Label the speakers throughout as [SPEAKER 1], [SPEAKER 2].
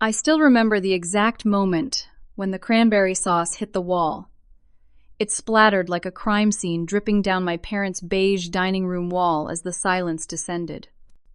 [SPEAKER 1] I still remember the exact moment when the cranberry sauce hit the wall. It splattered like a crime scene, dripping down my parents' beige dining room wall as the silence descended.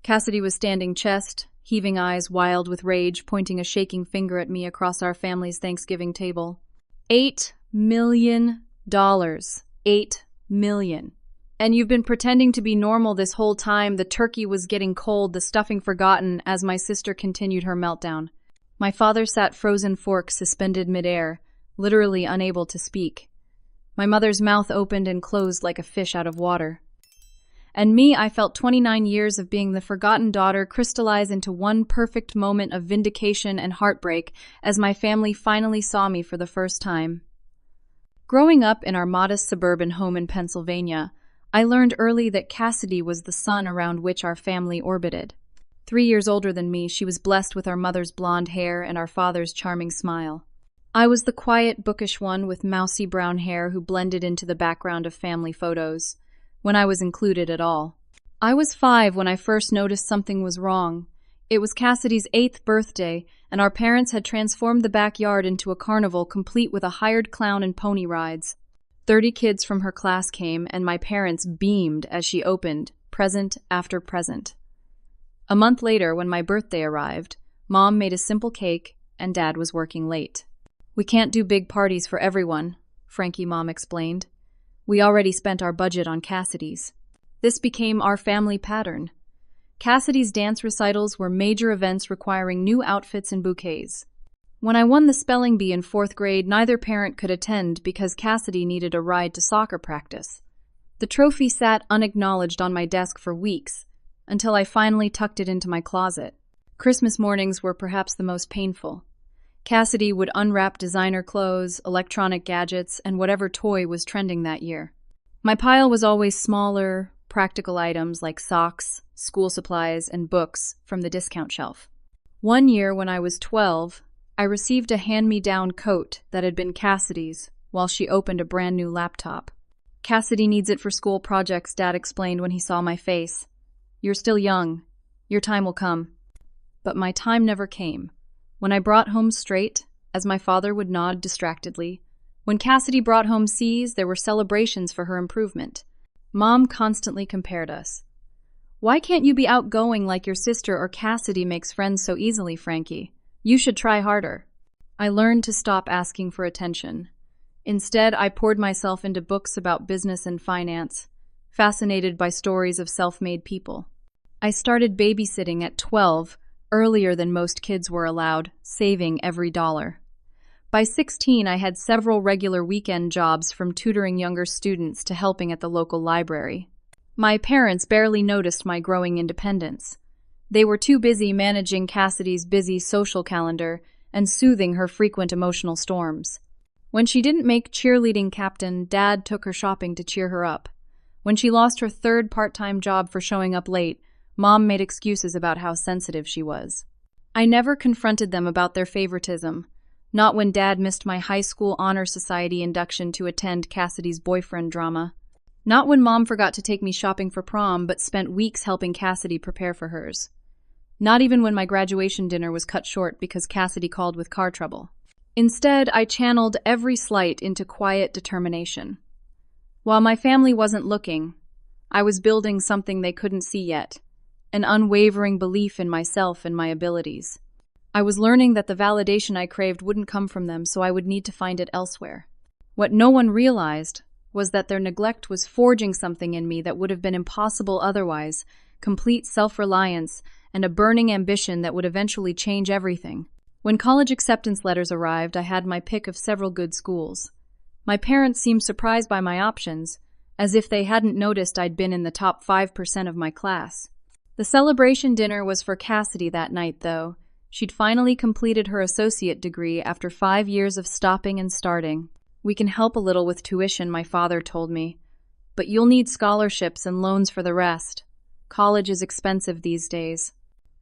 [SPEAKER 1] Cassidy was standing chest, heaving eyes wild with rage, pointing a shaking finger at me across our family's Thanksgiving table. $8 million. $8 million. And you've been pretending to be normal this whole time. The turkey was getting cold, the stuffing forgotten, as my sister continued her meltdown. My father sat frozen fork suspended midair, literally unable to speak. My mother's mouth opened and closed like a fish out of water. And me, I felt 29 years of being the forgotten daughter crystallize into one perfect moment of vindication and heartbreak as my family finally saw me for the first time. Growing up in our modest suburban home in Pennsylvania, I learned early that Cassidy was the sun around which our family orbited. 3 years older than me, she was blessed with our mother's blonde hair and our father's charming smile. I was the quiet, bookish one with mousy brown hair who blended into the background of family photos, when I was included at all. I was 5 when I first noticed something was wrong. It was Cassidy's 8th birthday, and our parents had transformed the backyard into a carnival complete with a hired clown and pony rides. 30 kids from her class came, and my parents beamed as she opened, present after present. A month later, when my birthday arrived, Mom made a simple cake, and Dad was working late. "We can't do big parties for everyone," Frankie Mom explained. "We already spent our budget on Cassidy's." This became our family pattern. Cassidy's dance recitals were major events requiring new outfits and bouquets. When I won the spelling bee in 4th grade, neither parent could attend because Cassidy needed a ride to soccer practice. The trophy sat unacknowledged on my desk for weeks, until I finally tucked it into my closet. Christmas mornings were perhaps the most painful. Cassidy would unwrap designer clothes, electronic gadgets, and whatever toy was trending that year. My pile was always smaller, practical items like socks, school supplies, and books from the discount shelf. One year, when I was 12, I received a hand-me-down coat that had been Cassidy's while she opened a brand new laptop. "Cassidy needs it for school projects," Dad explained when he saw my face. "You're still young. Your time will come." But my time never came. When I brought home straight, as my father would nod distractedly, when Cassidy brought home C's, there were celebrations for her improvement. Mom constantly compared us. "Why can't you be outgoing like your sister, or Cassidy makes friends so easily, Frankie? You should try harder." I learned to stop asking for attention. Instead, I poured myself into books about business and finance, fascinated by stories of self-made people. I started babysitting at 12, earlier than most kids were allowed, saving every dollar. By 16, I had several regular weekend jobs, from tutoring younger students to helping at the local library. My parents barely noticed my growing independence. They were too busy managing Cassidy's busy social calendar and soothing her frequent emotional storms. When she didn't make cheerleading captain, Dad took her shopping to cheer her up. When she lost her 3rd part-time job for showing up late, Mom made excuses about how sensitive she was. I never confronted them about their favoritism, not when Dad missed my high school honor society induction to attend Cassidy's boyfriend drama. Not when Mom forgot to take me shopping for prom but spent weeks helping Cassidy prepare for hers. Not even when my graduation dinner was cut short because Cassidy called with car trouble. Instead, I channeled every slight into quiet determination. While my family wasn't looking, I was building something they couldn't see yet, an unwavering belief in myself and my abilities. I was learning that the validation I craved wouldn't come from them, so I would need to find it elsewhere. What no one realized was that their neglect was forging something in me that would have been impossible otherwise: complete self-reliance and a burning ambition that would eventually change everything. When college acceptance letters arrived, I had my pick of several good schools. My parents seemed surprised by my options, as if they hadn't noticed I'd been in the top 5% of my class. The celebration dinner was for Cassidy that night, though. She'd finally completed her associate degree after 5 years of stopping and starting. "We can help a little with tuition," my father told me, "but you'll need scholarships and loans for the rest. College is expensive these days."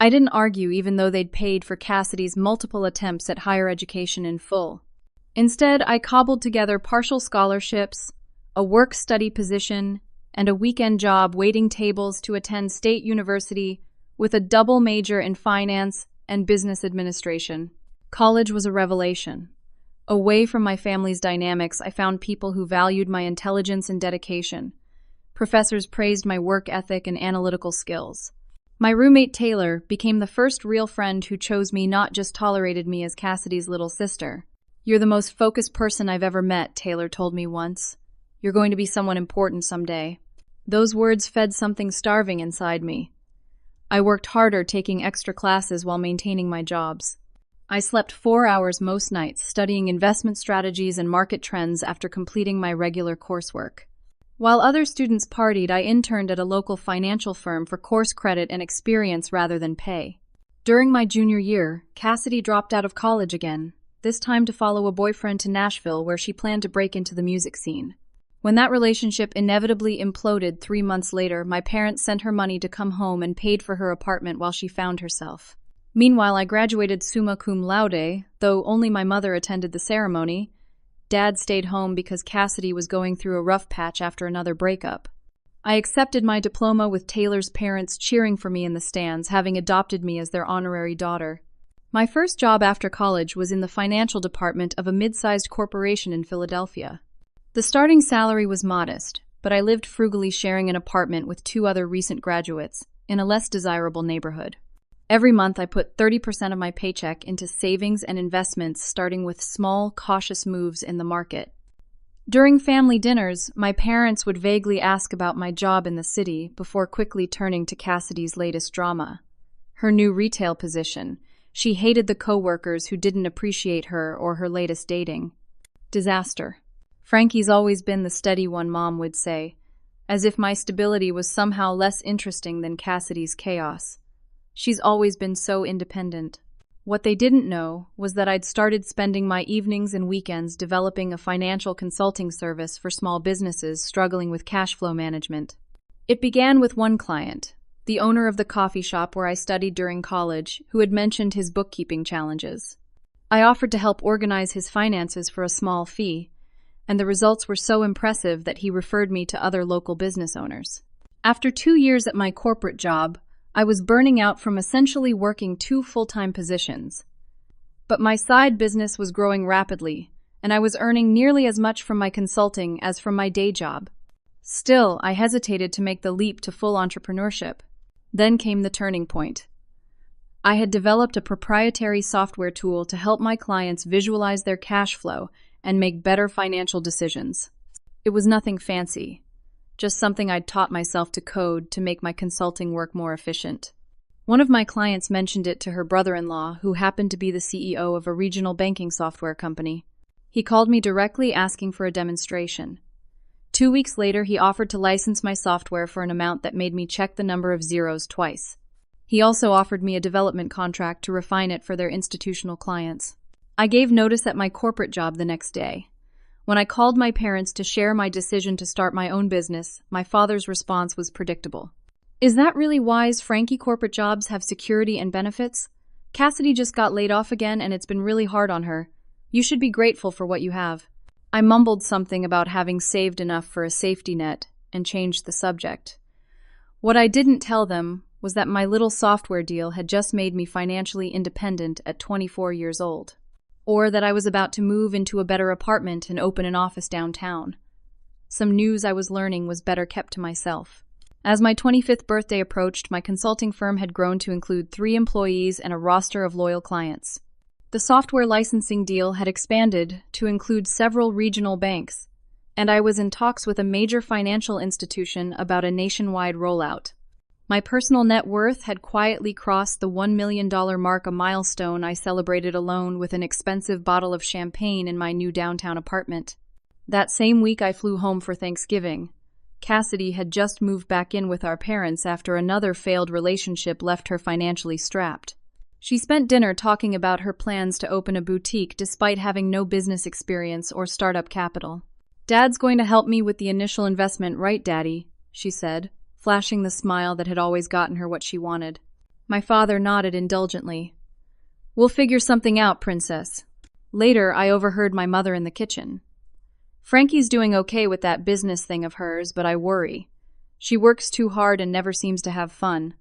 [SPEAKER 1] I didn't argue, even though they'd paid for Cassidy's multiple attempts at higher education in full. Instead, I cobbled together partial scholarships, a work-study position, and a weekend job waiting tables to attend State University with a double major in finance and business administration. College was a revelation. Away from my family's dynamics, I found people who valued my intelligence and dedication. Professors praised my work ethic and analytical skills. My roommate Taylor became the first real friend who chose me, not just tolerated me as Cassidy's little sister. "You're the most focused person I've ever met," Taylor told me once. "You're going to be someone important someday." Those words fed something starving inside me. I worked harder taking extra classes while maintaining my jobs. I slept 4 hours most nights studying investment strategies and market trends after completing my regular coursework. While other students partied, I interned at a local financial firm for course credit and experience rather than pay. During my junior year, Cassidy dropped out of college again, this time to follow a boyfriend to Nashville where she planned to break into the music scene. When that relationship inevitably imploded 3 months later, my parents sent her money to come home and paid for her apartment while she found herself. Meanwhile, I graduated summa cum laude, though only my mother attended the ceremony. Dad stayed home because Cassidy was going through a rough patch after another breakup. I accepted my diploma with Taylor's parents cheering for me in the stands, having adopted me as their honorary daughter. My first job after college was in the financial department of a mid-sized corporation in Philadelphia. The starting salary was modest, but I lived frugally, sharing an apartment with 2 other recent graduates in a less desirable neighborhood. Every month, I put 30% of my paycheck into savings and investments, starting with small, cautious moves in the market. During family dinners, my parents would vaguely ask about my job in the city before quickly turning to Cassidy's latest drama, her new retail position. She hated the coworkers who didn't appreciate her or her latest dating. Disaster. "Frankie's always been the steady one," Mom would say, as if my stability was somehow less interesting than Cassidy's chaos. "She's always been so independent." What they didn't know was that I'd started spending my evenings and weekends developing a financial consulting service for small businesses struggling with cash flow management. It began with one client, the owner of the coffee shop where I studied during college, who had mentioned his bookkeeping challenges. I offered to help organize his finances for a small fee, and the results were so impressive that he referred me to other local business owners. After 2 years at my corporate job, I was burning out from essentially working 2 full-time positions. But my side business was growing rapidly, and I was earning nearly as much from my consulting as from my day job. Still, I hesitated to make the leap to full entrepreneurship. Then came the turning point. I had developed a proprietary software tool to help my clients visualize their cash flow and make better financial decisions. It was nothing fancy. Just something I'd taught myself to code to make my consulting work more efficient. One of my clients mentioned it to her brother-in-law, who happened to be the CEO of a regional banking software company. He called me directly asking for a demonstration. 2 weeks later, he offered to license my software for an amount that made me check the number of zeros twice. He also offered me a development contract to refine it for their institutional clients. I gave notice at my corporate job the next day. When I called my parents to share my decision to start my own business, my father's response was predictable. "Is that really wise? Frankie, corporate jobs have security and benefits? Cassidy just got laid off again and it's been really hard on her. You should be grateful for what you have." I mumbled something about having saved enough for a safety net and changed the subject. What I didn't tell them was that my little software deal had just made me financially independent at 24 years old. Or that I was about to move into a better apartment and open an office downtown. Some news I was learning was better kept to myself. As my 25th birthday approached, my consulting firm had grown to include 3 employees and a roster of loyal clients. The software licensing deal had expanded to include several regional banks, and I was in talks with a major financial institution about a nationwide rollout. My personal net worth had quietly crossed the $1 million mark, a milestone I celebrated alone with an expensive bottle of champagne in my new downtown apartment. That same week, I flew home for Thanksgiving. Cassidy had just moved back in with our parents after another failed relationship left her financially strapped. She spent dinner talking about her plans to open a boutique despite having no business experience or startup capital. "Dad's going to help me with the initial investment, right, Daddy?" she said, flashing the smile that had always gotten her what she wanted. My father nodded indulgently. "We'll figure something out, Princess." Later, I overheard my mother in the kitchen. "Frankie's doing okay with that business thing of hers, but I worry. She works too hard and never seems to have fun.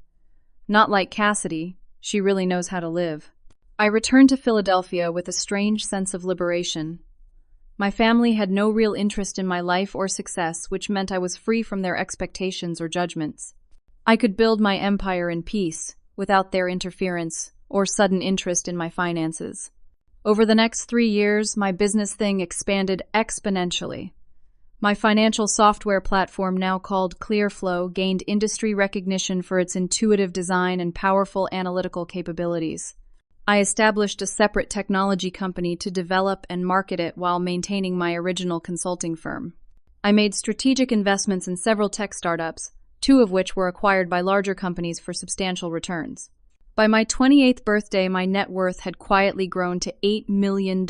[SPEAKER 1] Not like Cassidy. She really knows how to live. I returned to Philadelphia with a strange sense of liberation. My family had no real interest in my life or success, which meant I was free from their expectations or judgments. I could build my empire in peace, without their interference or sudden interest in my finances. Over the next 3 years, my business thing expanded exponentially. My financial software platform, now called ClearFlow, gained industry recognition for its intuitive design and powerful analytical capabilities. I established a separate technology company to develop and market it while maintaining my original consulting firm. I made strategic investments in several tech startups, 2 of which were acquired by larger companies for substantial returns. By my 28th birthday, my net worth had quietly grown to $8 million.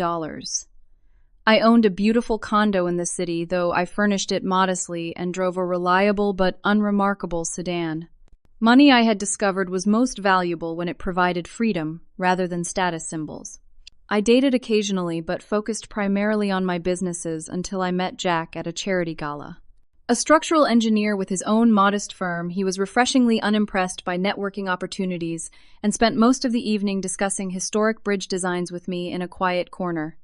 [SPEAKER 1] I owned a beautiful condo in the city, though I furnished it modestly and drove a reliable but unremarkable sedan. Money, I had discovered, was most valuable when it provided freedom rather than status symbols. I dated occasionally but focused primarily on my businesses until I met Jack at a charity gala. A structural engineer with his own modest firm, he was refreshingly unimpressed by networking opportunities and spent most of the evening discussing historic bridge designs with me in a quiet corner.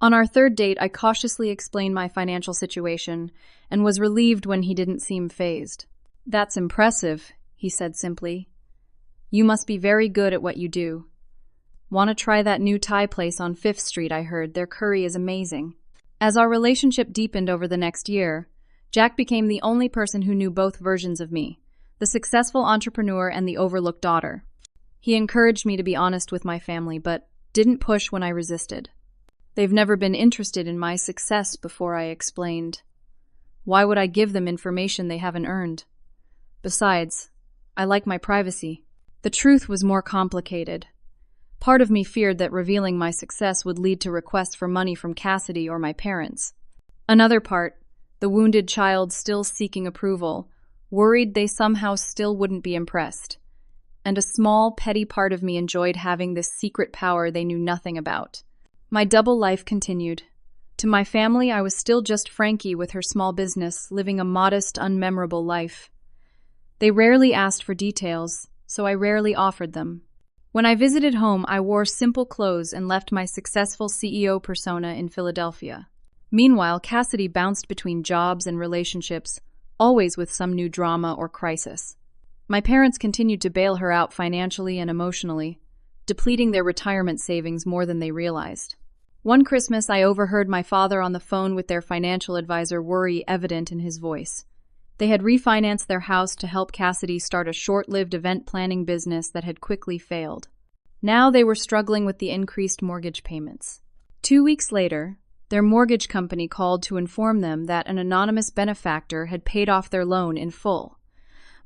[SPEAKER 1] On our 3rd date, I cautiously explained my financial situation and was relieved when he didn't seem fazed. "That's impressive," he said simply. "You must be very good at what you do. Want to try that new Thai place on 5th Street, I heard. Their curry is amazing." As our relationship deepened over the next year, Jack became the only person who knew both versions of me, the successful entrepreneur and the overlooked daughter. He encouraged me to be honest with my family, but didn't push when I resisted. They've never been interested in my success before, I explained. Why would I give them information they haven't earned? Besides, I like my privacy. The truth was more complicated. Part of me feared that revealing my success would lead to requests for money from Cassidy or my parents. Another part, the wounded child still seeking approval, worried they somehow still wouldn't be impressed. And a small, petty part of me enjoyed having this secret power they knew nothing about. My double life continued. To my family, I was still just Frankie with her small business, living a modest, unmemorable life. They rarely asked for details, so I rarely offered them. When I visited home, I wore simple clothes and left my successful CEO persona in Philadelphia. Meanwhile, Cassidy bounced between jobs and relationships, always with some new drama or crisis. My parents continued to bail her out financially and emotionally, depleting their retirement savings more than they realized. One Christmas, I overheard my father on the phone with their financial advisor, worry evident in his voice. They had refinanced their house to help Cassidy start a short-lived event planning business that had quickly failed. Now they were struggling with the increased mortgage payments. 2 weeks later, their mortgage company called to inform them that an anonymous benefactor had paid off their loan in full.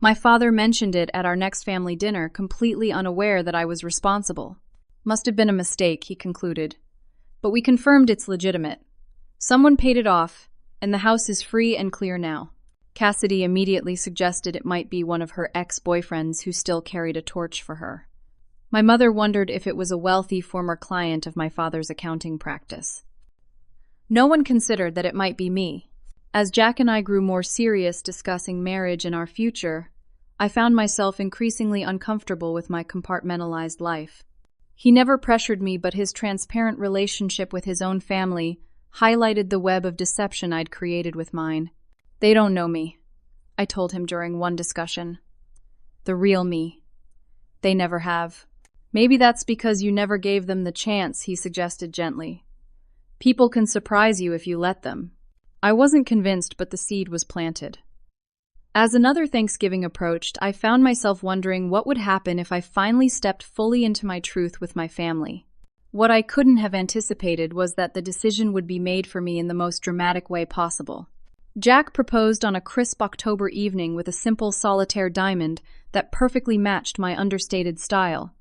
[SPEAKER 1] My father mentioned it at our next family dinner, completely unaware that I was responsible. Must have been a mistake, he concluded. But we confirmed it's legitimate. Someone paid it off, and the house is free and clear now. Cassidy immediately suggested it might be one of her ex-boyfriends who still carried a torch for her. My mother wondered if it was a wealthy former client of my father's accounting practice. No one considered that it might be me. As Jack and I grew more serious discussing marriage and our future, I found myself increasingly uncomfortable with my compartmentalized life. He never pressured me, but his transparent relationship with his own family highlighted the web of deception I'd created with mine. "They don't know me," I told him during one discussion. "The real me. They never have." "Maybe that's because you never gave them the chance," he suggested gently. "People can surprise you if you let them." I wasn't convinced, but the seed was planted. As another Thanksgiving approached, I found myself wondering what would happen if I finally stepped fully into my truth with my family. What I couldn't have anticipated was that the decision would be made for me in the most dramatic way possible. Jack proposed on a crisp October evening with a simple solitaire diamond that perfectly matched my understated style.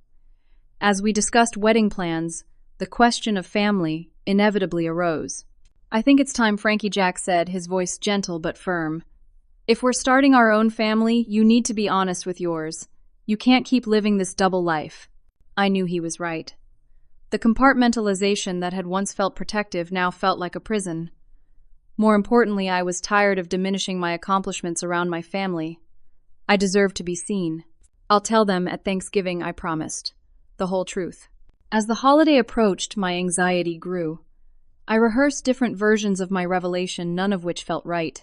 [SPEAKER 1] As we discussed wedding plans, the question of family inevitably arose. "I think it's time," Frankie Jack said, his voice gentle but firm. "If we're starting our own family, you need to be honest with yours. You can't keep living this double life." I knew he was right. The compartmentalization that had once felt protective now felt like a prison. More importantly, I was tired of diminishing my accomplishments around my family. I deserved to be seen. "I'll tell them at Thanksgiving," I promised. the whole truth. As the holiday approached, my anxiety grew. I rehearsed different versions of my revelation, none of which felt right.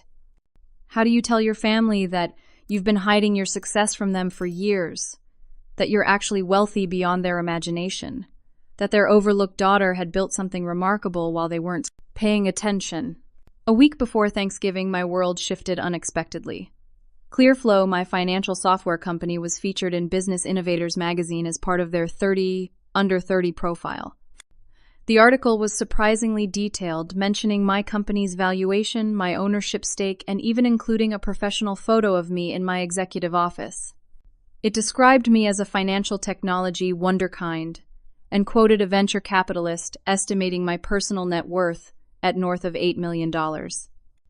[SPEAKER 1] How do you tell your family that you've been hiding your success from them for years? That you're actually wealthy beyond their imagination? That their overlooked daughter had built something remarkable while they weren't paying attention? A week before Thanksgiving, my world shifted unexpectedly. Clearflow, my financial software company, was featured in Business Innovators magazine as part of their Under 30 profile. The article was surprisingly detailed, mentioning my company's valuation, my ownership stake, and even including a professional photo of me in my executive office. It described me as a financial technology wonderkind and quoted a venture capitalist estimating my personal net worth at north of $8 million.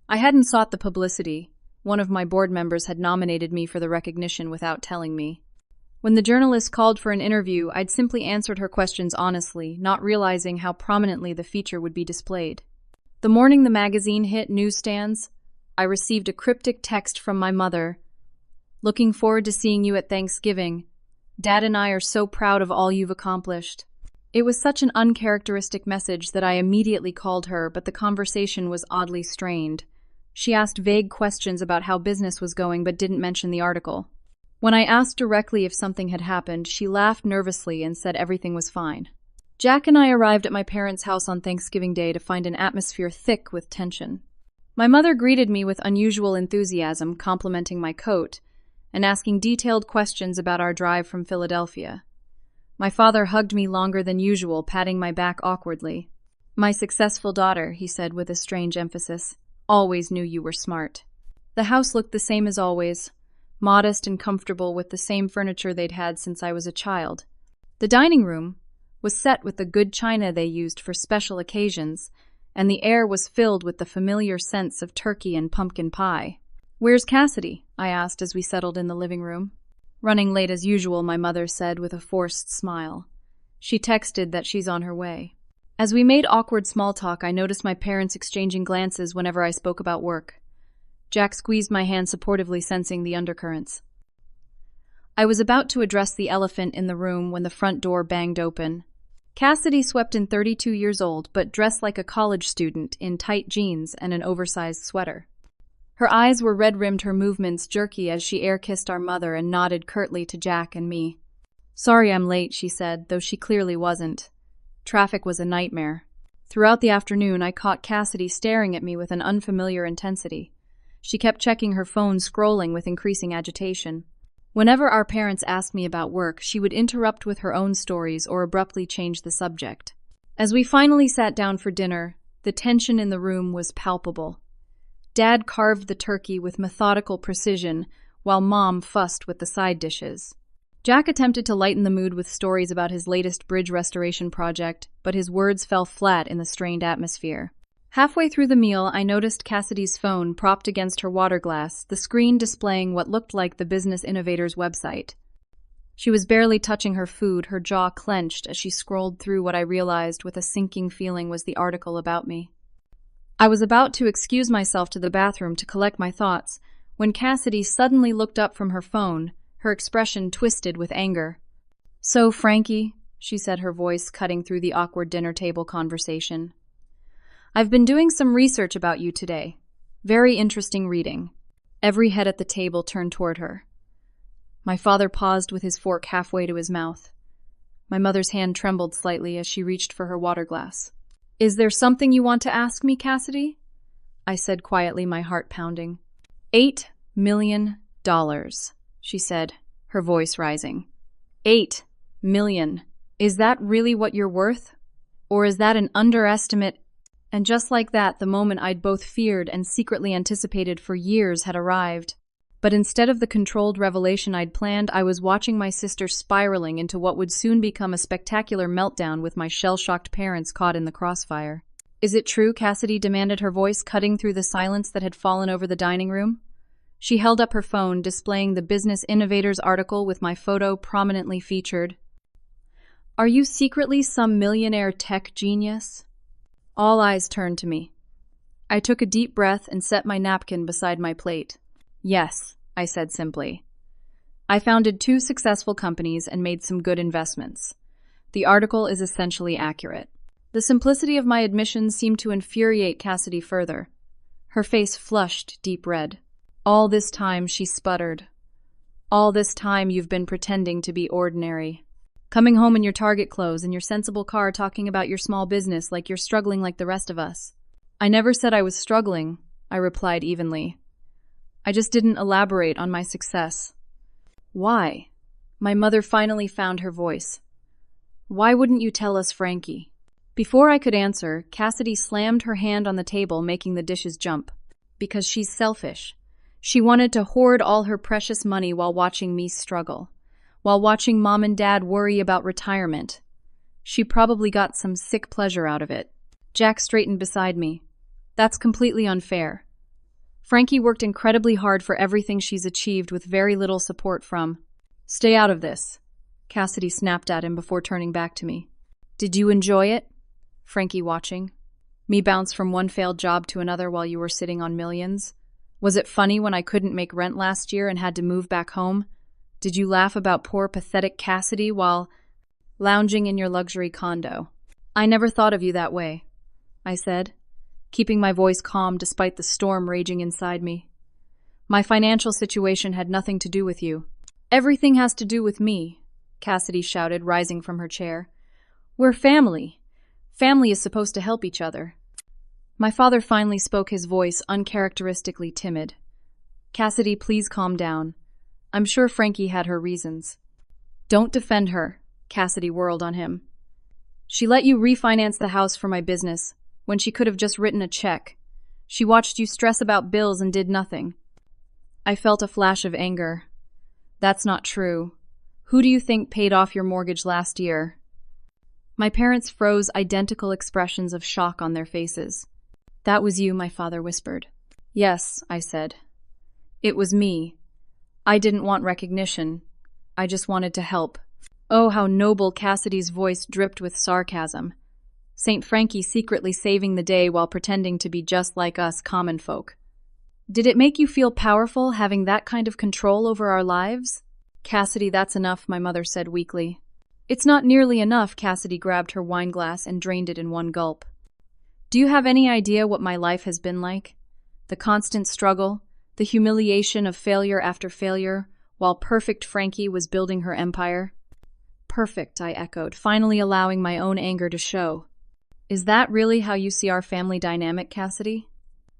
[SPEAKER 1] I hadn't sought the publicity. One of my board members had nominated me for the recognition without telling me. When the journalist called for an interview, I'd simply answered her questions honestly, not realizing how prominently the feature would be displayed. The morning the magazine hit newsstands, I received a cryptic text from my mother. "Looking forward to seeing you at Thanksgiving. Dad and I are so proud of all you've accomplished." It was such an uncharacteristic message that I immediately called her, but the conversation was oddly strained. She asked vague questions about how business was going but didn't mention the article. When I asked directly if something had happened, she laughed nervously and said everything was fine. Jack and I arrived at my parents' house on Thanksgiving Day to find an atmosphere thick with tension. My mother greeted me with unusual enthusiasm, complimenting my coat and asking detailed questions about our drive from Philadelphia. My father hugged me longer than usual, patting my back awkwardly. "My successful daughter," he said with a strange emphasis, "always knew you were smart." The house looked the same as always, modest and comfortable with the same furniture they'd had since I was a child. The dining room was set with the good china they used for special occasions, and the air was filled with the familiar scents of turkey and pumpkin pie. "Where's Cassidy?" I asked as we settled in the living room. "Running late as usual," my mother said with a forced smile. She texted that she's on her way. As we made awkward small talk, I noticed my parents exchanging glances whenever I spoke about work. Jack squeezed my hand supportively, sensing the undercurrents. I was about to address the elephant in the room when the front door banged open. Cassidy swept in, 32 years old, but dressed like a college student in tight jeans and an oversized sweater. Her eyes were red-rimmed, her movements jerky as she air-kissed our mother and nodded curtly to Jack and me. "Sorry I'm late," she said, though she clearly wasn't. Traffic was a nightmare. Throughout the afternoon, I caught Cassidy staring at me with an unfamiliar intensity. She kept checking her phone, scrolling with increasing agitation. Whenever our parents asked me about work, she would interrupt with her own stories or abruptly change the subject. As we finally sat down for dinner, the tension in the room was palpable. Dad carved the turkey with methodical precision, while Mom fussed with the side dishes. Jack attempted to lighten the mood with stories about his latest bridge restoration project, but his words fell flat in the strained atmosphere. Halfway through the meal, I noticed Cassidy's phone propped against her water glass, the screen displaying what looked like the Business Innovators website. She was barely touching her food, her jaw clenched as she scrolled through what I realized with a sinking feeling was the article about me. I was about to excuse myself to the bathroom to collect my thoughts when Cassidy suddenly looked up from her phone, her expression twisted with anger. "So, Frankie," she said, her voice cutting through the awkward dinner table conversation, "I've been doing some research about you today. Very interesting reading." Every head at the table turned toward her. My father paused with his fork halfway to his mouth. My mother's hand trembled slightly as she reached for her water glass. "Is there something you want to ask me, Cassidy?" I said quietly, my heart pounding. $8 million, she said, her voice rising. 8 million. Is that really what you're worth? Or is that an underestimate? And just like that, the moment I'd both feared and secretly anticipated for years had arrived. But instead of the controlled revelation I'd planned, I was watching my sister spiraling into what would soon become a spectacular meltdown with my shell-shocked parents caught in the crossfire. "Is it true?" Cassidy demanded, her voice cutting through the silence that had fallen over the dining room. She held up her phone, displaying the Business Innovators article with my photo prominently featured. "Are you secretly some millionaire tech genius?" All eyes turned to me. I took a deep breath and set my napkin beside my plate. "Yes," I said simply. "I founded 2 successful companies and made some good investments. The article is essentially accurate. The simplicity of my admission seemed to infuriate Cassidy further. Her face flushed deep red. All this time, she sputtered. All this time you've been pretending to be ordinary. Coming home in your Target clothes and your sensible car talking about your small business like you're struggling like the rest of us. I never said I was struggling, I replied evenly. I just didn't elaborate on my success. Why? My mother finally found her voice. Why wouldn't you tell us, Frankie? Before I could answer, Cassidy slammed her hand on the table, making the dishes jump. Because she's selfish. She wanted to hoard all her precious money while watching me struggle. While watching Mom and Dad worry about retirement. She probably got some sick pleasure out of it. Jack straightened beside me. That's completely unfair. Frankie worked incredibly hard for everything she's achieved with very little support from. Stay out of this, Cassidy snapped at him before turning back to me. Did you enjoy it? Frankie watching. Me bounce from one failed job to another while you were sitting on millions? Was it funny when I couldn't make rent last year and had to move back home? Did you laugh about poor, pathetic Cassidy while lounging in your luxury condo? I never thought of you that way, I said, keeping my voice calm despite the storm raging inside me. My financial situation had nothing to do with you. Everything has to do with me, Cassidy shouted, rising from her chair. We're family. Family is supposed to help each other. My father finally spoke, his voice uncharacteristically timid. Cassidy, please calm down. I'm sure Frankie had her reasons. Don't defend her, Cassidy whirled on him. She let you refinance the house for my business, when she could have just written a check. She watched you stress about bills and did nothing. I felt a flash of anger. That's not true. Who do you think paid off your mortgage last year? My parents froze, identical expressions of shock on their faces. That was you, my father whispered. Yes, I said. It was me. I didn't want recognition. I just wanted to help. Oh, how noble, Cassidy's voice dripped with sarcasm. St. Frankie secretly saving the day while pretending to be just like us common folk. Did it make you feel powerful having that kind of control over our lives? Cassidy, that's enough, my mother said weakly. It's not nearly enough, Cassidy grabbed her wine glass and drained it in one gulp. Do you have any idea what my life has been like? The constant struggle, the humiliation of failure after failure, while perfect Frankie was building her empire? Perfect, I echoed, finally allowing my own anger to show. Is that really how you see our family dynamic, Cassidy?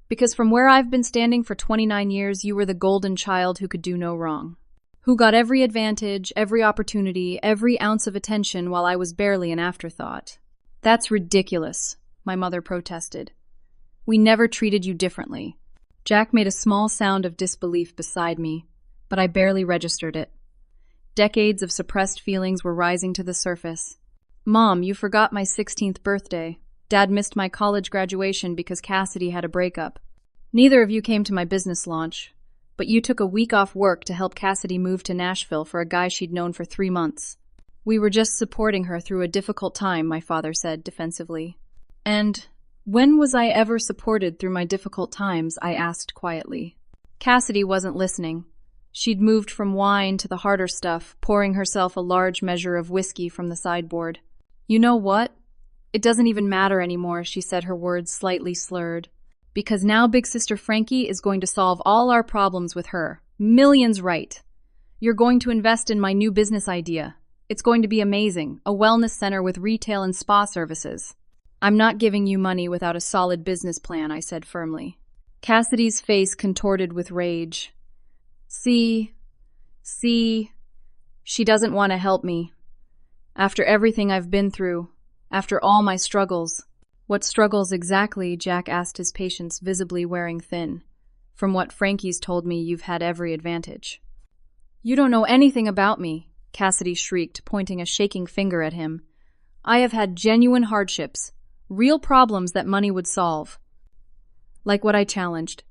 [SPEAKER 1] Because from where I've been standing for 29 years, you were the golden child who could do no wrong. Who got every advantage, every opportunity, every ounce of attention while I was barely an afterthought. That's ridiculous, my mother protested. We never treated you differently. Jack made a small sound of disbelief beside me, but I barely registered it. Decades of suppressed feelings were rising to the surface. Mom, you forgot my 16th birthday. Dad missed my college graduation because Cassidy had a breakup. Neither of you came to my business launch, but you took a week off work to help Cassidy move to Nashville for a guy she'd known for 3 months. We were just supporting her through a difficult time, my father said defensively. And when was I ever supported through my difficult times? I asked quietly. Cassidy wasn't listening. She'd moved from wine to the harder stuff, pouring herself a large measure of whiskey from the sideboard. You know what? It doesn't even matter anymore, she said, her words slightly slurred. Because now Big Sister Frankie is going to solve all our problems with her. Millions right. You're going to invest in my new business idea. It's going to be amazing, a wellness center with retail and spa services. I'm not giving you money without a solid business plan, I said firmly. Cassidy's face contorted with rage. See, she doesn't want to help me. After everything I've been through, after all my struggles. What struggles exactly? Jack asked, his patience visibly wearing thin. From what Frankie's told me, you've had every advantage. You don't know anything about me, Cassidy shrieked, pointing a shaking finger at him. I have had genuine hardships, real problems that money would solve. Like what I challenged.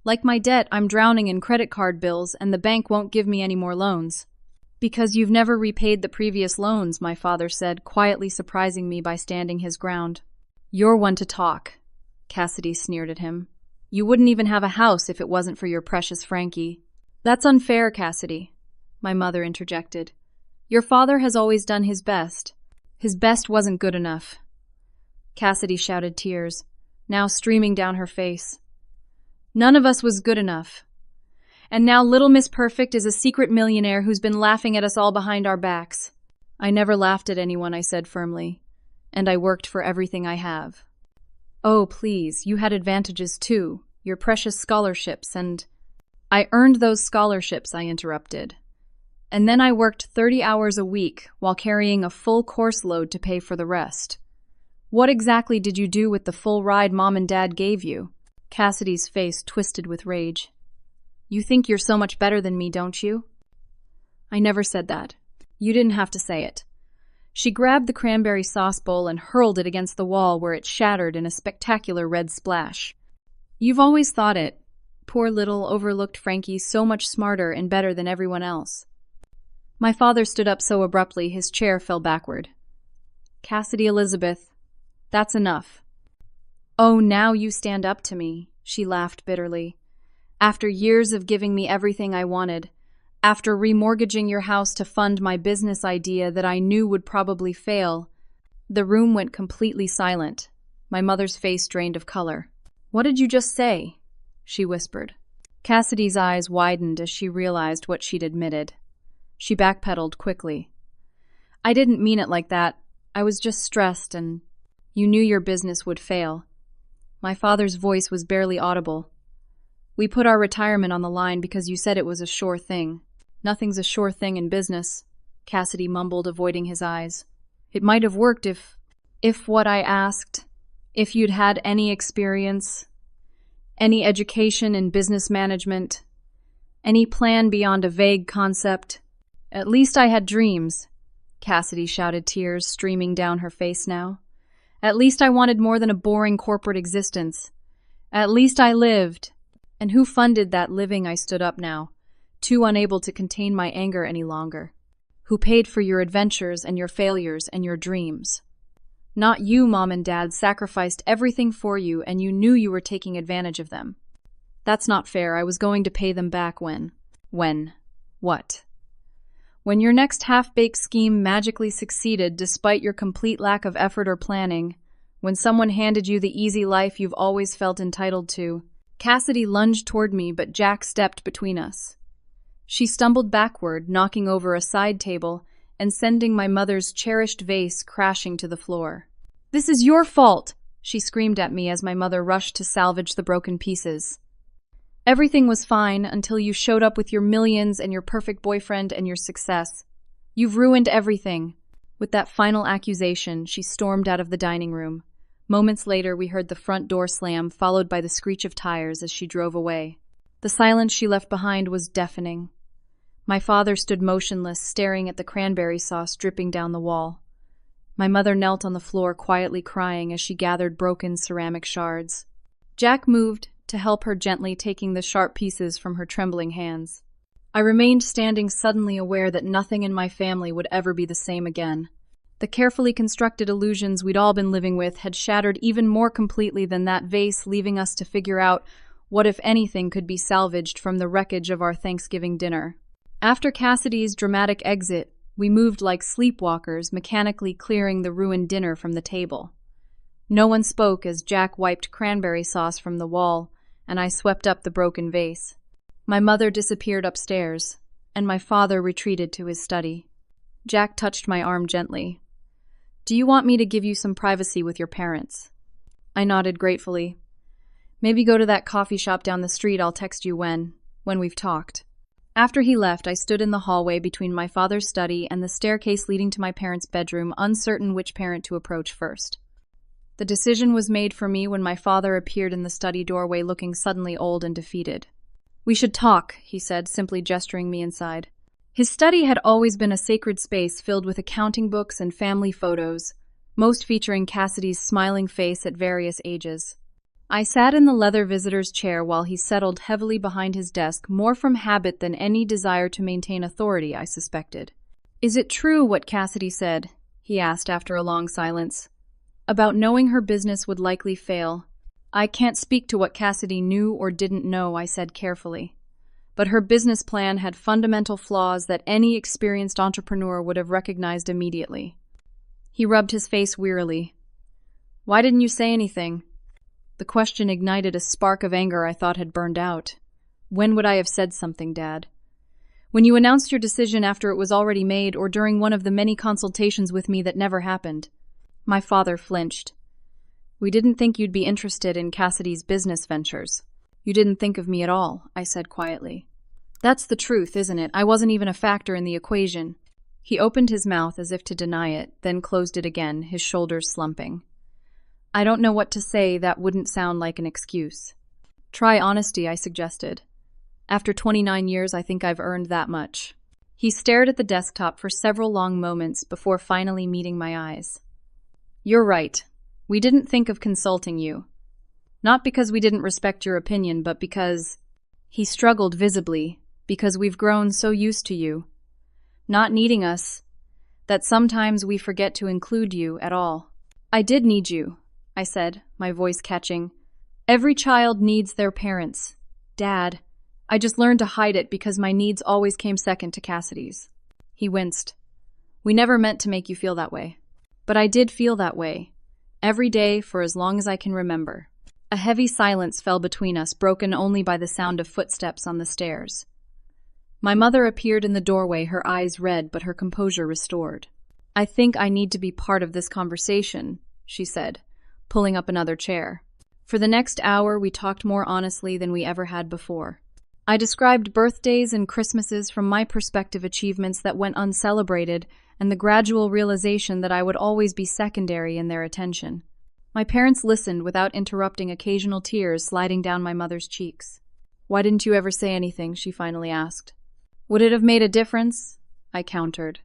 [SPEAKER 1] Like my debt, I'm drowning in credit card bills and the bank won't give me any more loans. Because you've never repaid the previous loans, my father said, quietly surprising me by standing his ground. You're one to talk, Cassidy sneered at him. You wouldn't even have a house if it wasn't for your precious Frankie. That's unfair, Cassidy, my mother interjected. Your father has always done his best. His best wasn't good enough. Cassidy shouted, tears now streaming down her face. None of us was good enough. And now Little Miss Perfect is a secret millionaire who's been laughing at us all behind our backs. I never laughed at anyone, I said firmly. And I worked for everything I have. Oh, please, you had advantages too. Your precious scholarships and... I earned those scholarships, I interrupted. And then I worked 30 hours a week while carrying a full course load to pay for the rest. What exactly did you do with the full ride Mom and Dad gave you? Cassidy's face twisted with rage. You think you're so much better than me, don't you? I never said that. You didn't have to say it. She grabbed the cranberry sauce bowl and hurled it against the wall where it shattered in a spectacular red splash. You've always thought it. Poor little overlooked Frankie so much smarter and better than everyone else. My father stood up so abruptly his chair fell backward. Cassidy Elizabeth, that's enough. Oh, now you stand up to me, she laughed bitterly. After years of giving me everything I wanted, after remortgaging your house to fund my business idea that I knew would probably fail, the room went completely silent. My mother's face drained of color. What did you just say? She whispered. Cassidy's eyes widened as she realized what she'd admitted. She backpedaled quickly. I didn't mean it like that. I was just stressed and you knew your business would fail. My father's voice was barely audible. We put our retirement on the line because you said it was a sure thing. Nothing's a sure thing in business, Cassidy mumbled, avoiding his eyes. It might have worked if what I asked, if you'd had any experience, any education in business management, any plan beyond a vague concept. At least I had dreams, Cassidy shouted, tears streaming down her face now. At least I wanted more than a boring corporate existence. At least I lived. And who funded that living? I stood up now, too unable to contain my anger any longer. Who paid for your adventures and your failures and your dreams? Not you, Mom and Dad sacrificed everything for you and you knew you were taking advantage of them. That's not fair. I was going to pay them back when? When? What? When your next half-baked scheme magically succeeded despite your complete lack of effort or planning, when someone handed you the easy life you've always felt entitled to. Cassidy lunged toward me, but Jack stepped between us. She stumbled backward, knocking over a side table and sending my mother's cherished vase crashing to the floor. This is your fault, she screamed at me as my mother rushed to salvage the broken pieces. Everything was fine until you showed up with your millions and your perfect boyfriend and your success. You've ruined everything. With that final accusation, she stormed out of the dining room. Moments later, we heard the front door slam, followed by the screech of tires as she drove away. The silence she left behind was deafening. My father stood motionless, staring at the cranberry sauce dripping down the wall. My mother knelt on the floor, quietly crying as she gathered broken ceramic shards. Jack moved to help her, gently taking the sharp pieces from her trembling hands. I remained standing, suddenly aware that nothing in my family would ever be the same again. The carefully constructed illusions we'd all been living with had shattered even more completely than that vase, leaving us to figure out what, if anything, could be salvaged from the wreckage of our Thanksgiving dinner. After Cassidy's dramatic exit, we moved like sleepwalkers, mechanically clearing the ruined dinner from the table. No one spoke as Jack wiped cranberry sauce from the wall, and I swept up the broken vase. My mother disappeared upstairs, and my father retreated to his study. Jack touched my arm gently. Do you want me to give you some privacy with your parents? I nodded gratefully. Maybe go to that coffee shop down the street. I'll text you when we've talked. After he left, I stood in the hallway between my father's study and the staircase leading to my parents' bedroom, uncertain which parent to approach first. The decision was made for me when my father appeared in the study doorway, looking suddenly old and defeated. We should talk, he said, simply gesturing me inside. His study had always been a sacred space filled with accounting books and family photos, most featuring Cassidy's smiling face at various ages. I sat in the leather visitor's chair while he settled heavily behind his desk, more from habit than any desire to maintain authority, I suspected. Is it true what Cassidy said? He asked after a long silence. About knowing her business would likely fail. I can't speak to what Cassidy knew or didn't know, I said carefully. But her business plan had fundamental flaws that any experienced entrepreneur would have recognized immediately. He rubbed his face wearily. Why didn't you say anything? The question ignited a spark of anger I thought had burned out. When would I have said something, Dad? When you announced your decision after it was already made, or during one of the many consultations with me that never happened? My father flinched. We didn't think you'd be interested in Cassidy's business ventures. You didn't think of me at all, I said quietly. That's the truth, isn't it? I wasn't even a factor in the equation. He opened his mouth as if to deny it, then closed it again, his shoulders slumping. I don't know what to say that wouldn't sound like an excuse. Try honesty, I suggested. After 29 years, I think I've earned that much. He stared at the desktop for several long moments before finally meeting my eyes. You're right. We didn't think of consulting you. Not because we didn't respect your opinion, but because... He struggled visibly, because we've grown so used to you, not needing us, that sometimes we forget to include you at all. I did need you, I said, my voice catching. Every child needs their parents. Dad, I just learned to hide it because my needs always came second to Cassidy's. He winced. We never meant to make you feel that way. But I did feel that way, every day for as long as I can remember. A heavy silence fell between us, broken only by the sound of footsteps on the stairs. My mother appeared in the doorway, her eyes red but her composure restored. I think I need to be part of this conversation, she said, pulling up another chair. For the next hour, we talked more honestly than we ever had before. I described birthdays and Christmases from my perspective, achievements that went uncelebrated, and the gradual realization that I would always be secondary in their attention. My parents listened without interrupting, occasional tears sliding down my mother's cheeks. Why didn't you ever say anything? She finally asked. Would it have made a difference? I countered.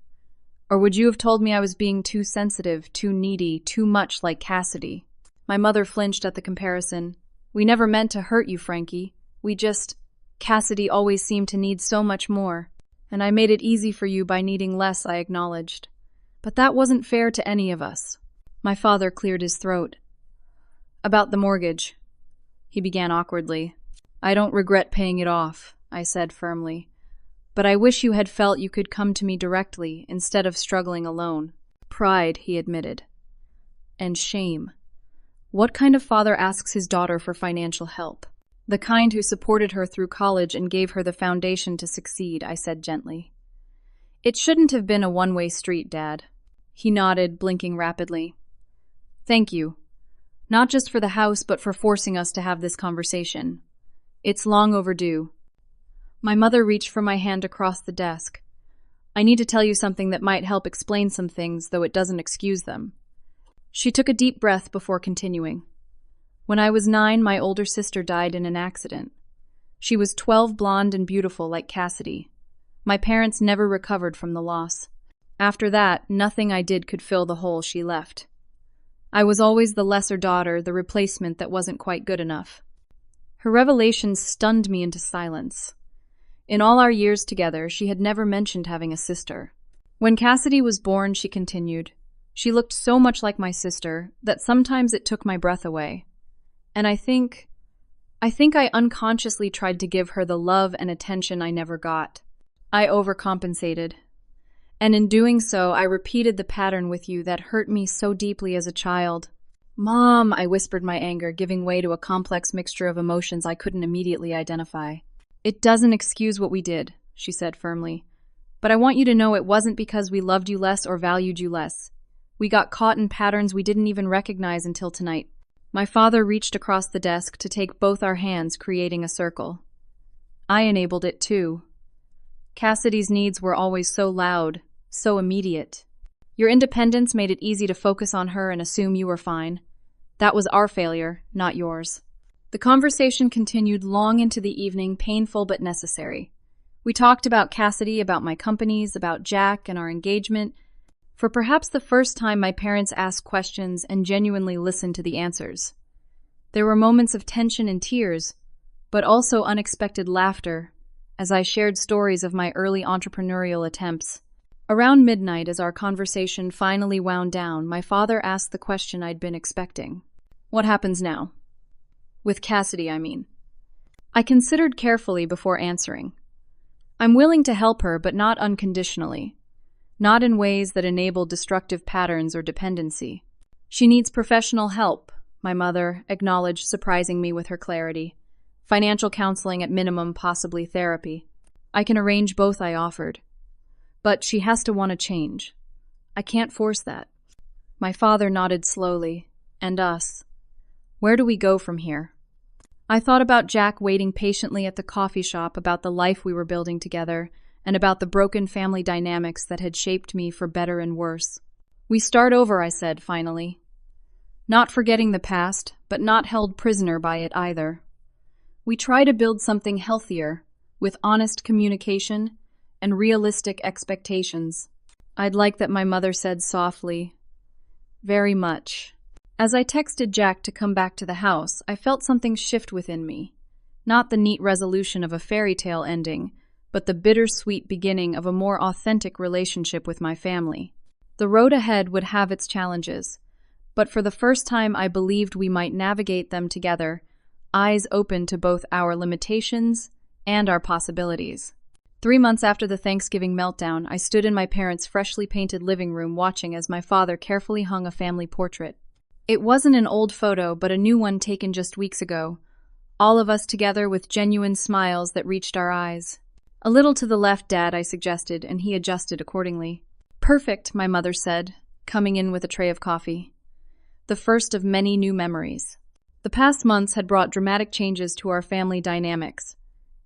[SPEAKER 1] Or would you have told me I was being too sensitive, too needy, too much like Cassidy? My mother flinched at the comparison. We never meant to hurt you, Frankie. Cassidy always seemed to need so much more. And I made it easy for you by needing less, I acknowledged. But that wasn't fair to any of us. My father cleared his throat. About the mortgage, he began awkwardly. I don't regret paying it off, I said firmly. But I wish you had felt you could come to me directly instead of struggling alone. Pride, he admitted. And shame. What kind of father asks his daughter for financial help? The kind who supported her through college and gave her the foundation to succeed, I said gently. It shouldn't have been a one-way street, Dad. He nodded, blinking rapidly. Thank you. Not just for the house, but for forcing us to have this conversation. It's long overdue. My mother reached for my hand across the desk. I need to tell you something that might help explain some things, though it doesn't excuse them. She took a deep breath before continuing. When I was 9, my older sister died in an accident. She was 12, blonde and beautiful like Cassidy. My parents never recovered from the loss. After that, nothing I did could fill the hole she left. I was always the lesser daughter, the replacement that wasn't quite good enough. Her revelations stunned me into silence. In all our years together, she had never mentioned having a sister. When Cassidy was born, she continued, she looked so much like my sister that sometimes it took my breath away. And I think I unconsciously tried to give her the love and attention I never got. I overcompensated. And in doing so, I repeated the pattern with you that hurt me so deeply as a child. Mom, I whispered my anger, giving way to a complex mixture of emotions I couldn't immediately identify. It doesn't excuse what we did, she said firmly. But I want you to know it wasn't because we loved you less or valued you less. We got caught in patterns we didn't even recognize until tonight. My father reached across the desk to take both our hands, creating a circle. I enabled it too. Cassidy's needs were always so loud, so immediate. Your independence made it easy to focus on her and assume you were fine. That was our failure, not yours. The conversation continued long into the evening, painful but necessary. We talked about Cassidy, about my companies, about Jack and our engagement. For perhaps the first time, my parents asked questions and genuinely listened to the answers. There were moments of tension and tears, but also unexpected laughter, as I shared stories of my early entrepreneurial attempts. Around midnight, as our conversation finally wound down, my father asked the question I'd been expecting. What happens now? With Cassidy, I mean. I considered carefully before answering. I'm willing to help her, but not unconditionally. not in ways that enable destructive patterns or dependency. She needs professional help, my mother acknowledged, surprising me with her clarity. Financial counseling at minimum, possibly therapy. I can arrange both, I offered. But she has to want to change. I can't force that. My father nodded slowly. And us. Where do we go from here? I thought about Jack waiting patiently at the coffee shop, about the life we were building together, and about the broken family dynamics that had shaped me for better and worse. We start over, I said, finally. Not forgetting the past, but not held prisoner by it either. We try to build something healthier, with honest communication and realistic expectations. I'd like that, my mother said softly. Very much. As I texted Jack to come back to the house, I felt something shift within me. Not the neat resolution of a fairy tale ending, but the bittersweet beginning of a more authentic relationship with my family. The road ahead would have its challenges, but for the first time I believed we might navigate them together, eyes open to both our limitations and our possibilities. 3 months after the Thanksgiving meltdown, I stood in my parents' freshly painted living room watching as my father carefully hung a family portrait. It wasn't an old photo, but a new one taken just weeks ago, all of us together with genuine smiles that reached our eyes. A little to the left, Dad, I suggested, and he adjusted accordingly. Perfect, my mother said, coming in with a tray of coffee. The first of many new memories. The past months had brought dramatic changes to our family dynamics.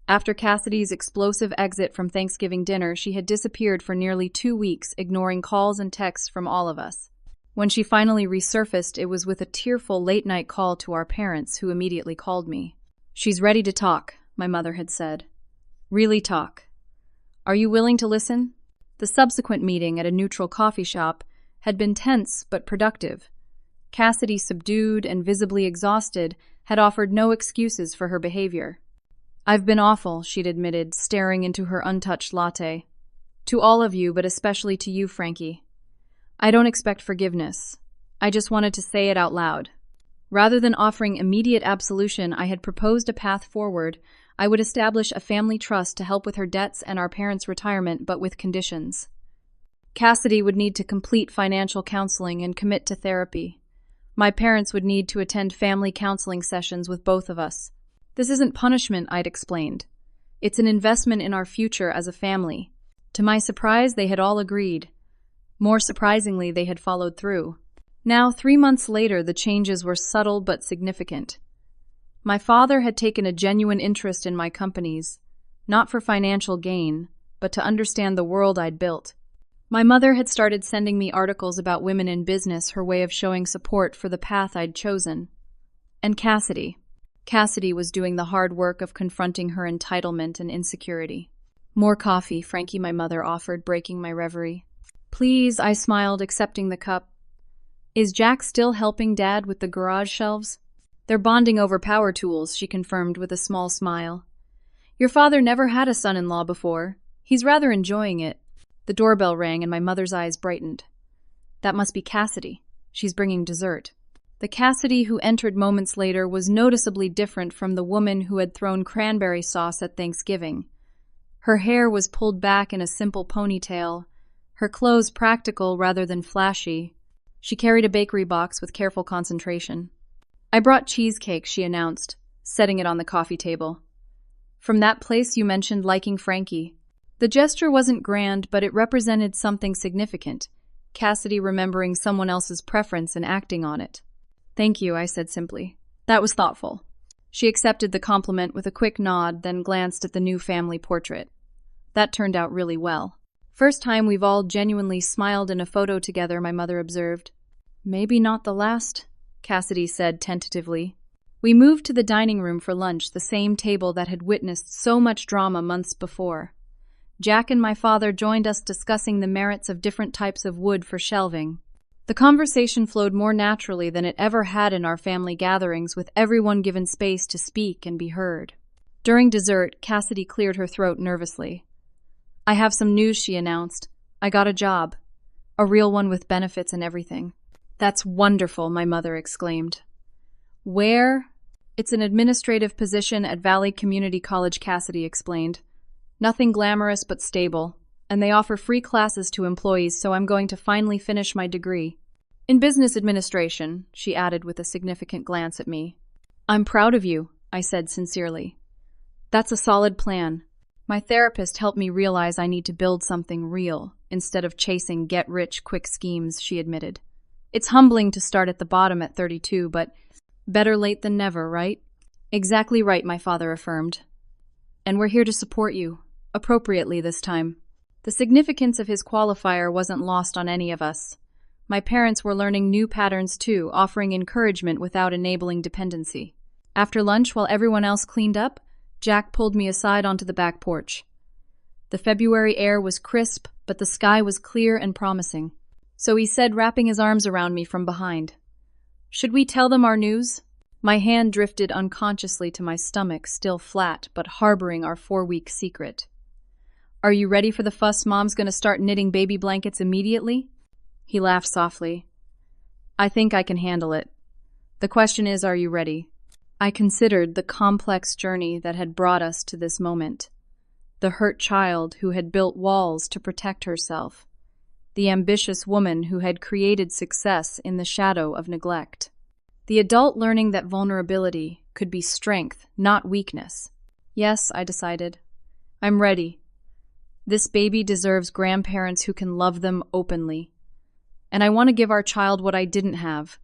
[SPEAKER 1] After Cassidy's explosive exit from Thanksgiving dinner, she had disappeared for nearly 2 weeks, ignoring calls and texts from all of us. When she finally resurfaced, it was with a tearful late-night call to our parents, who immediately called me. She's ready to talk, my mother had said. Really talk. Are you willing to listen? The subsequent meeting at a neutral coffee shop had been tense but productive. Cassidy, subdued and visibly exhausted, had offered no excuses for her behavior. I've been awful, she'd admitted, staring into her untouched latte. To all of you, but especially to you, Frankie. I don't expect forgiveness. I just wanted to say it out loud. Rather than offering immediate absolution, I had proposed a path forward. I would establish a family trust to help with her debts and our parents' retirement, but with conditions. Cassidy would need to complete financial counseling and commit to therapy. My parents would need to attend family counseling sessions with both of us. This isn't punishment, I'd explained. It's an investment in our future as a family. To my surprise, they had all agreed. More surprisingly, they had followed through. Now, 3 months later, the changes were subtle but significant. My father had taken a genuine interest in my companies, not for financial gain, but to understand the world I'd built. My mother had started sending me articles about women in business, her way of showing support for the path I'd chosen. And Cassidy. Cassidy was doing the hard work of confronting her entitlement and insecurity. More coffee, Frankie, my mother offered, breaking my reverie. Please, I smiled, accepting the cup. Is Jack still helping Dad with the garage shelves? They're bonding over power tools, she confirmed with a small smile. Your father never had a son-in-law before. He's rather enjoying it. The doorbell rang and my mother's eyes brightened. That must be Cassidy. She's bringing dessert. The Cassidy who entered moments later was noticeably different from the woman who had thrown cranberry sauce at Thanksgiving. Her hair was pulled back in a simple ponytail, her clothes practical rather than flashy. She carried a bakery box with careful concentration. I brought cheesecake, she announced, setting it on the coffee table. From that place you mentioned liking Frankie. The gesture wasn't grand, but it represented something significant, Cassidy remembering someone else's preference and acting on it. Thank you, I said simply. That was thoughtful. She accepted the compliment with a quick nod, then glanced at the new family portrait. That turned out really well. First time we've all genuinely smiled in a photo together, my mother observed. Maybe not the last, Cassidy said tentatively. We moved to the dining room for lunch, the same table that had witnessed so much drama months before. Jack and my father joined us, discussing the merits of different types of wood for shelving. The conversation flowed more naturally than it ever had in our family gatherings, with everyone given space to speak and be heard. During dessert, Cassidy cleared her throat nervously. I have some news, she announced. I got a job. A real one with benefits and everything. That's wonderful, my mother exclaimed. Where? It's an administrative position at Valley Community College, Cassidy explained. Nothing glamorous but stable. and they offer free classes to employees, so I'm going to finally finish my degree. In business administration, she added with a significant glance at me. I'm proud of you, I said sincerely. That's a solid plan. My therapist helped me realize I need to build something real instead of chasing get-rich-quick schemes, she admitted. It's humbling to start at the bottom at 32, but better late than never, right? Exactly right, my father affirmed. And we're here to support you, appropriately this time. The significance of his qualifier wasn't lost on any of us. My parents were learning new patterns too, offering encouragement without enabling dependency. After lunch, while everyone else cleaned up, Jack pulled me aside onto the back porch. The February air was crisp, but the sky was clear and promising. So he said, wrapping his arms around me from behind, "Should we tell them our news?" My hand drifted unconsciously to my stomach, still flat, but harboring our 4-week secret. "Are you ready for the fuss? Mom's gonna start knitting baby blankets immediately?" He laughed softly. "I think I can handle it. The question is, are you ready?" I considered the complex journey that had brought us to this moment. The hurt child who had built walls to protect herself. The ambitious woman who had created success in the shadow of neglect. The adult learning that vulnerability could be strength, not weakness. Yes, I decided. I'm ready. This baby deserves grandparents who can love them openly. And I want to give our child what I didn't have.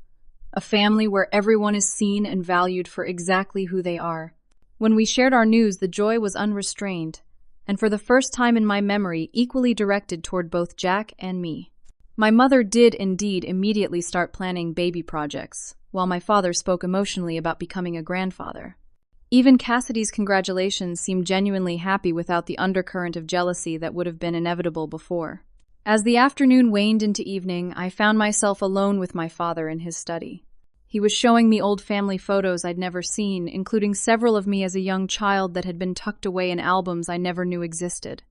[SPEAKER 1] A family where everyone is seen and valued for exactly who they are. When we shared our news, the joy was unrestrained, and for the first time in my memory, equally directed toward both Jack and me. My mother did indeed immediately start planning baby projects, while my father spoke emotionally about becoming a grandfather. Even Cassidy's congratulations seemed genuinely happy without the undercurrent of jealousy that would have been inevitable before. As the afternoon waned into evening, I found myself alone with my father in his study. He was showing me old family photos I'd never seen, including several of me as a young child that had been tucked away in albums I never knew existed.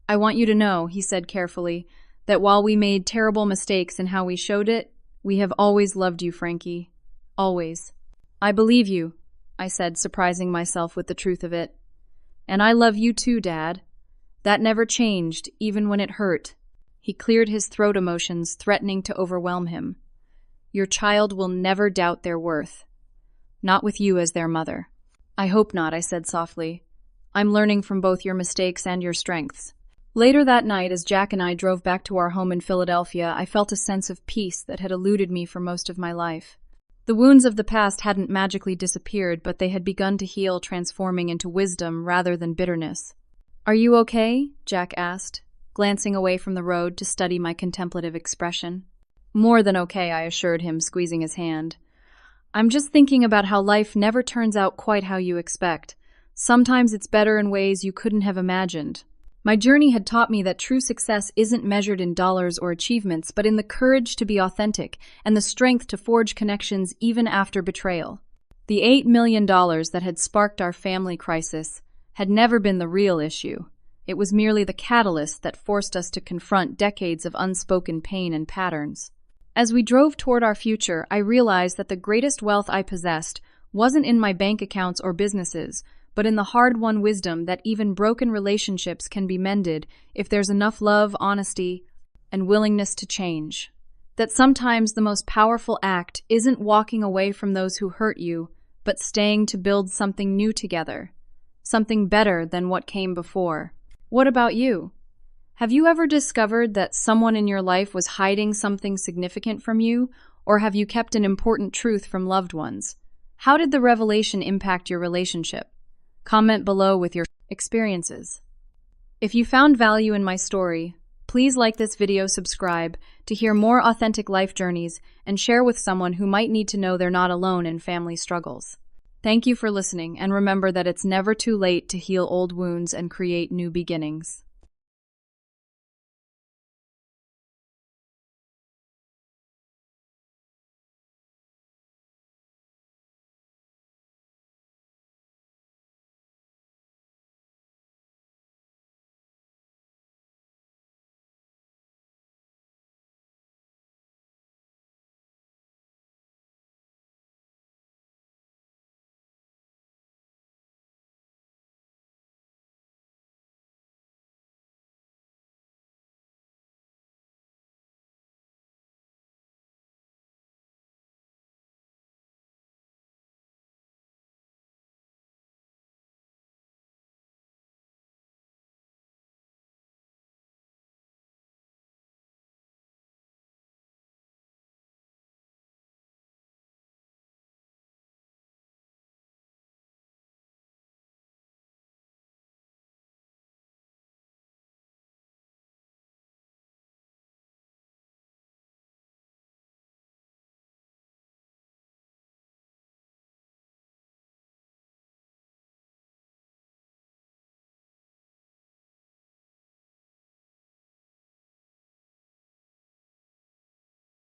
[SPEAKER 1] "I want you to know," he said carefully, "that while we made terrible mistakes in how we showed it, we have always loved you, Frankie. Always." "I believe you," I said, surprising myself with the truth of it. "And I love you too, Dad. That never changed, even when it hurt." He cleared his throat, emotions threatening to overwhelm him. "Your child will never doubt their worth. Not with you as their mother." "I hope not," I said softly. "I'm learning from both your mistakes and your strengths." Later that night, as Jack and I drove back to our home in Philadelphia, I felt a sense of peace that had eluded me for most of my life. The wounds of the past hadn't magically disappeared, but they had begun to heal, transforming into wisdom rather than bitterness. "Are you okay?" Jack asked, glancing away from the road to study my contemplative expression. "More than okay," I assured him, squeezing his hand. "I'm just thinking about how life never turns out quite how you expect. Sometimes it's better in ways you couldn't have imagined." My journey had taught me that true success isn't measured in dollars or achievements, but in the courage to be authentic and the strength to forge connections even after betrayal. The $8 million that had sparked our family crisis had never been the real issue. It was merely the catalyst that forced us to confront decades of unspoken pain and patterns. As we drove toward our future, I realized that the greatest wealth I possessed wasn't in my bank accounts or businesses, but in the hard-won wisdom that even broken relationships can be mended if there's enough love, honesty, and willingness to change. That sometimes the most powerful act isn't walking away from those who hurt you, but staying to build something new together, something better than what came before. What about you? Have you ever discovered that someone in your life was hiding something significant from you, or have you kept an important truth from loved ones? How did the revelation impact your relationship? Comment below with your experiences. If you found value in my story, please like this video, subscribe to hear more authentic life journeys, and share with someone who might need to know they're not alone in family struggles. Thank you for listening, and remember that it's never too late to heal old wounds and create new beginnings.